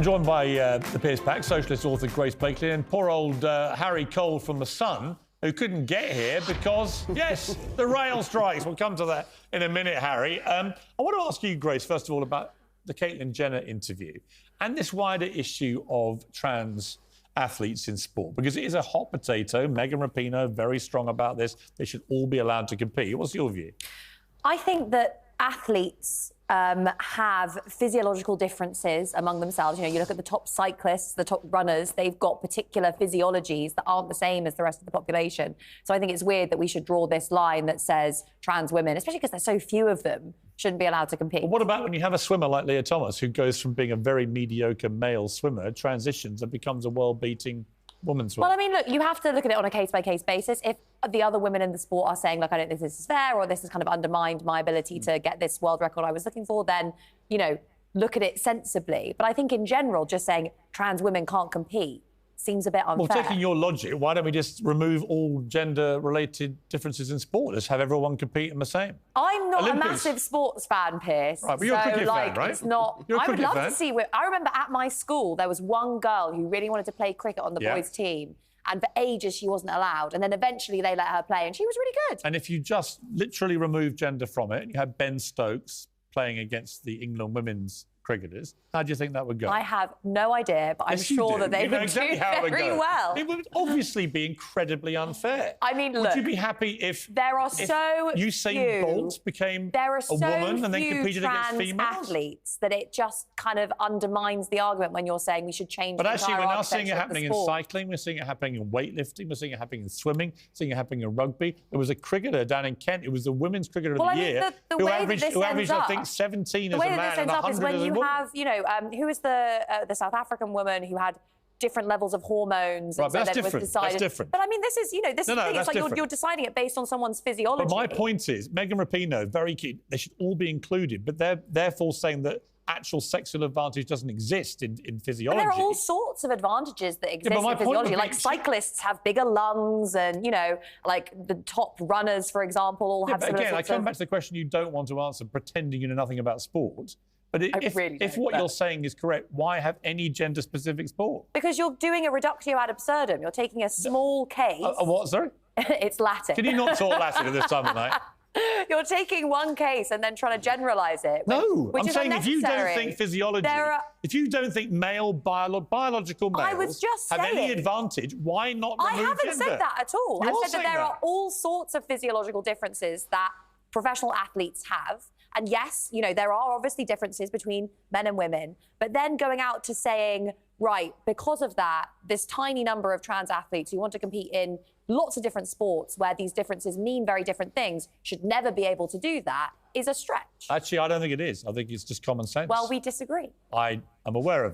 joined by the Piers Pack, Socialist author Grace Blakeley, and poor old Harry Cole from The Sun, who couldn't get here because, yes, the rail strikes. We'll come to that in a minute, Harry. I want to ask you, Grace, first of all, about the Caitlyn Jenner interview and this wider issue of trans athletes in sport, because it is a hot potato. Megan Rapinoe, very strong about this. They should all be allowed to compete. What's your view? I think that athletes have physiological differences among themselves. You know, you look at the top cyclists, the top runners, they've got particular physiologies that aren't the same as the rest of the population. So I think it's weird that we should draw this line that says trans women, especially because there's so few of them, shouldn't be allowed to compete. But what about when you have a swimmer like Leah Thomas, who goes from being a very mediocre male swimmer, transitions and becomes a world-beating woman swimmer? Well, I mean, look, you have to look at it on a case-by-case basis. If the other women in the sport are saying, look, I don't think this is fair, or this has kind of undermined my ability to get this world record I was looking for, then, you know, look at it sensibly. But I think in general, just saying trans women can't compete seems a bit unfair. Well, taking your logic, why don't we just remove all gender-related differences in sport? Just have everyone compete in the same. I'm not Olympics. a massive sports fan, Piers. Right, but you're a cricket fan, right? It's not. You're a I would cricket love fan. to see. I remember at my school there was one girl who really wanted to play cricket on the boys' team, and for ages she wasn't allowed. And then eventually they let her play, and she was really good. And if you just literally remove gender from it, and you had Ben Stokes playing against the England women's cricketers, how do you think that would go? I have no idea, but I'm sure that they would exactly do how it would very go. well. It would obviously be incredibly unfair. I mean, would look, you be happy if there are so Usain Bolt became a woman and then competed against females? Athletes that it just kind of undermines the argument when you're saying we should change. But the actually, entire we're now seeing it architecture of happening the in sport. cycling. We're seeing it happening in weightlifting. We're seeing it happening in swimming. Seeing it happening in rugby. There was a cricketer down in Kent. It was the women's cricketer of the year who averaged, I think, 17 as a man and 100 as a woman. The way that this ends up is when you have, you know, who was the South African woman who had different levels of hormones. Right, and so but that's that different. was decided. That's different. But I mean, this is, you know, this is the thing. It's like you're deciding it based on someone's physiology. But my point is, Megan Rapinoe, very key. They should all be included, but they're therefore saying that actual sexual advantage doesn't exist in physiology. But there are all sorts of advantages that exist in physiology. Like cyclists have bigger lungs, and, you know, like the top runners, for example, all have similar again, sorts I come back to the question you don't want to answer, pretending you know nothing about sport. But if what you're saying is correct, why have any gender-specific sport? Because you're doing a reductio ad absurdum. You're taking a small case. What, sorry? It's Latin. Can you not talk Latin at this time of night? You're taking one case and then trying to generalise it. No, I'm saying if you don't think physiology, if you don't think male biological males have any advantage, why not remove gender? I haven't said that at all. I've said that there are all sorts of physiological differences that professional athletes have. And yes, you know, there are obviously differences between men and women, but then going out to saying, right, because of that, this tiny number of trans athletes who want to compete in lots of different sports where these differences mean very different things should never be able to do that is a stretch. Actually, I don't think it is. I think it's just common sense. Well, we disagree. I am aware of that.